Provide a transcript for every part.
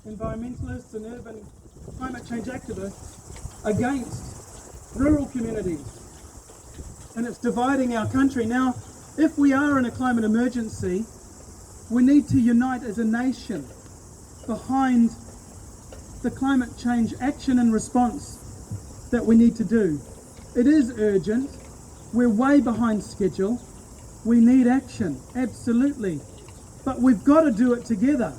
environmentalists and urban climate change activists against rural communities. And it's dividing our country. Now, if we are in a climate emergency, we need to unite as a nation behind the climate change action and response that we need to do. It is urgent. We're way behind schedule. We need action, absolutely. But we've got to do it together.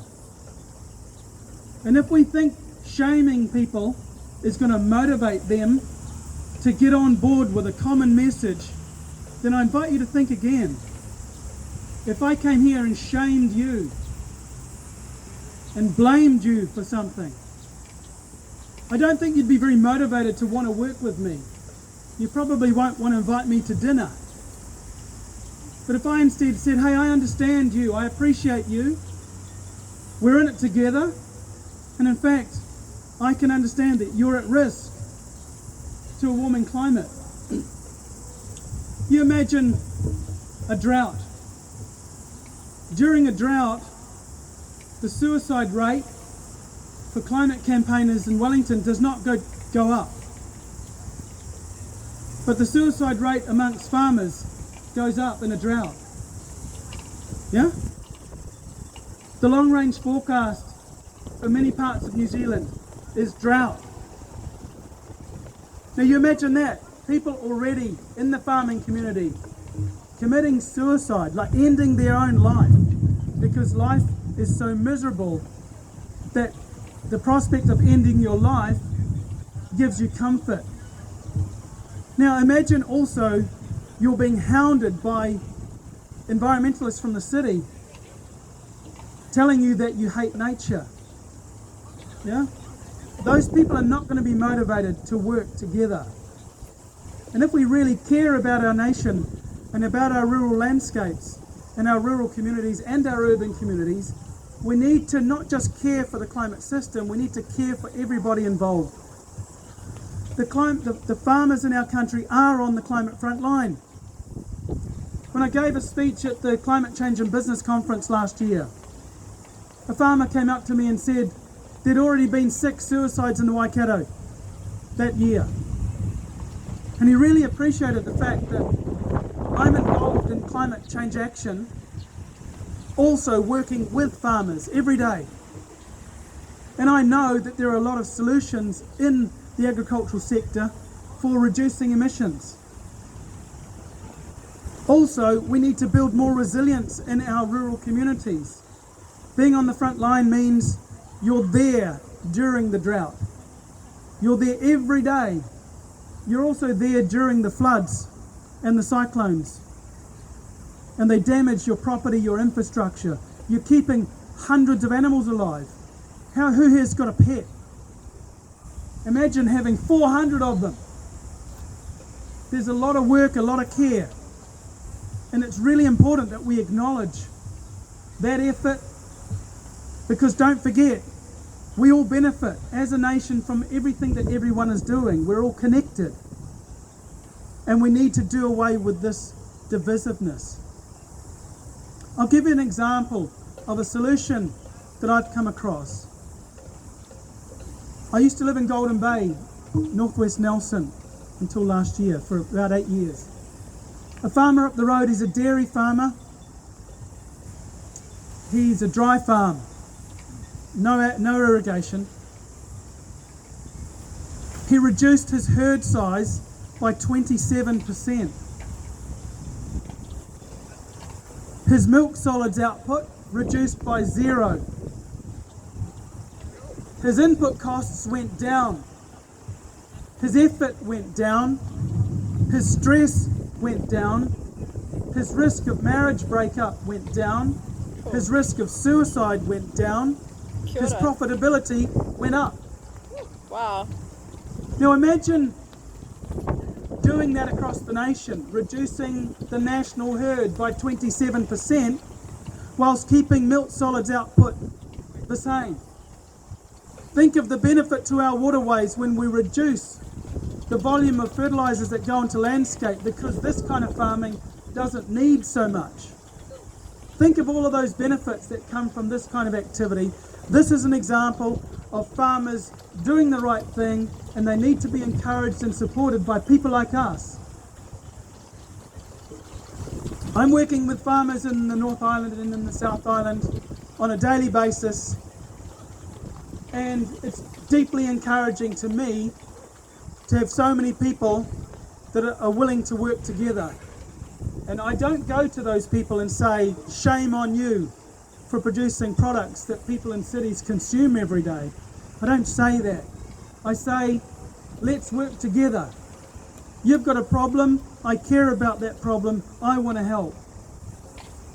And if we think shaming people is going to motivate them to get on board with a common message, then I invite you to think again. If I came here and shamed you and blamed you for something, I don't think you'd be very motivated to want to work with me. You probably won't want to invite me to dinner. But if I instead said, hey, I understand you, I appreciate you, we're in it together, and in fact, I can understand that you're at risk to a warming climate. You imagine a drought. During a drought, the suicide rate for climate campaigners in Wellington does not go up. But the suicide rate amongst farmers goes up in a drought. Yeah? The long-range forecast for many parts of New Zealand is drought. Now you imagine that. People already in the farming community committing suicide, like ending their own life, because life is so miserable that the prospect of ending your life gives you comfort. Now imagine also you're being hounded by environmentalists from the city telling you that you hate nature. Yeah? Those people are not going to be motivated to work together. And if we really care about our nation and about our rural landscapes and our rural communities and our urban communities, we need to not just care for the climate system, we need to care for everybody involved. The farmers in our country are on the climate front line. When I gave a speech at the Climate Change and Business Conference last year, a farmer came up to me and said there'd already been 6 suicides in the Waikato that year. And he really appreciated the fact that I'm involved in climate change action, also working with farmers every day. And I know that there are a lot of solutions in the agricultural sector for reducing emissions. Also, we need to build more resilience in our rural communities. Being on the front line means you're there during the drought. You're there every day. You're also there during the floods and the cyclones. And they damage your property, your infrastructure. You're keeping hundreds of animals alive. Who here's got a pet? Imagine having 400 of them. There's a lot of work, a lot of care. And it's really important that we acknowledge that effort, because don't forget, we all benefit as a nation from everything that everyone is doing. We're all connected. And we need to do away with this divisiveness. I'll give you an example of a solution that I've come across. I used to live in Golden Bay, northwest Nelson, until last year, for about 8 years. A farmer up the road, he's a dairy farmer. He's a dry farm, no irrigation. He reduced his herd size by 27%. His milk solids output reduced by 0. His input costs went down. His effort went down. His stress went down. His risk of marriage breakup went down. His risk of suicide went down. His profitability went up. Wow. Now imagine doing that across the nation, reducing the national herd by 27% whilst keeping milk solids output the same. Think of the benefit to our waterways when we reduce the volume of fertilisers that go into landscape, because this kind of farming doesn't need so much. Think of all of those benefits that come from this kind of activity This is an example of farmers doing the right thing, and they need to be encouraged and supported by people like us. I'm working with farmers in the North Island and in the South Island on a daily basis, and it's deeply encouraging to me to have so many people that are willing to work together. And I don't go to those people and say, shame on you for producing products that people in cities consume every day. I don't say that. I say, let's work together. You've got a problem, I care about that problem, I want to help.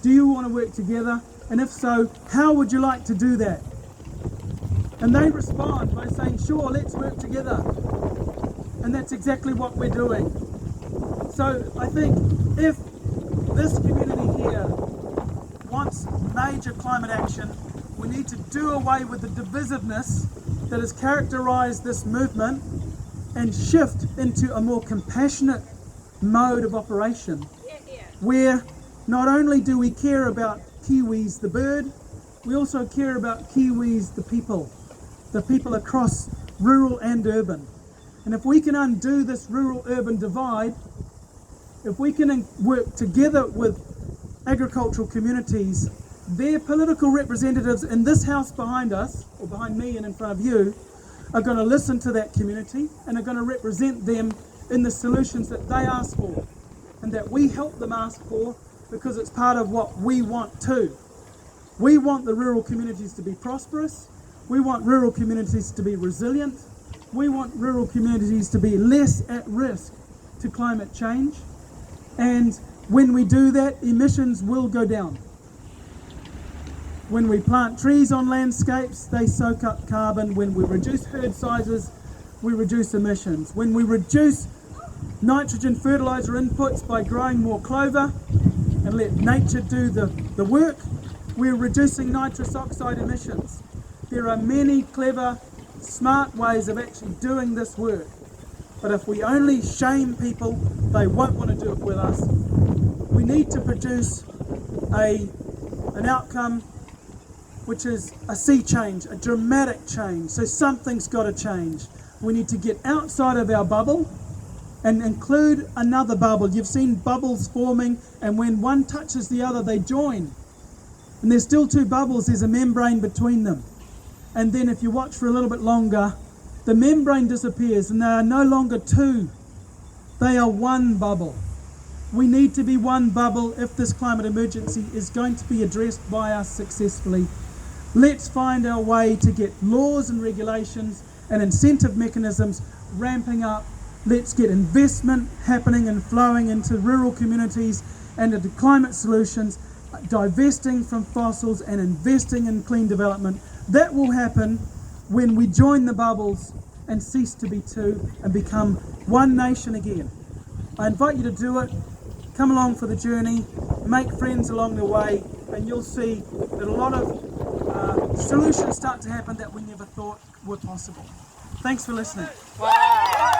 Do you want to work together? And if so, how would you like to do that? And they respond by saying, sure, let's work together. And that's exactly what we're doing. So I think if this community here wants major climate action, we need to do away with the divisiveness that has characterized this movement and shift into a more compassionate mode of operation, where not only do we care about Kiwis the bird, we also care about Kiwis the people across rural and urban. And if we can undo this rural-urban divide, if we can work together with agricultural communities, their political representatives in this house behind us, or behind me and in front of you, are going to listen to that community and are going to represent them in the solutions that they ask for and that we help them ask for, because it's part of what we want too. We want the rural communities to be prosperous. We want rural communities to be resilient. We want rural communities to be less at risk to climate change. And when we do that, emissions will go down. When we plant trees on landscapes, they soak up carbon. When we reduce herd sizes, we reduce emissions. When we reduce nitrogen fertilizer inputs by growing more clover and let nature do the work, we're reducing nitrous oxide emissions. There are many clever, smart ways of actually doing this work. But if we only shame people, they won't want to do it with us. We need to produce an outcome which is a sea change, a dramatic change. So something's got to change. We need to get outside of our bubble and include another bubble. You've seen bubbles forming, and when one touches the other, they join. And there's still two bubbles, there's a membrane between them. And then if you watch for a little bit longer, the membrane disappears and they are no longer two. They are one bubble. We need to be one bubble if this climate emergency is going to be addressed by us successfully. Let's find our way to get laws and regulations and incentive mechanisms ramping up. Let's get investment happening and flowing into rural communities and into climate solutions, divesting from fossils and investing in clean development. That will happen when we join the bubbles and cease to be two and become one nation again. I invite you to do it. Come along for the journey, make friends along the way, and you'll see that a lot of solutions start to happen that we never thought were possible. Thanks for listening. Wow.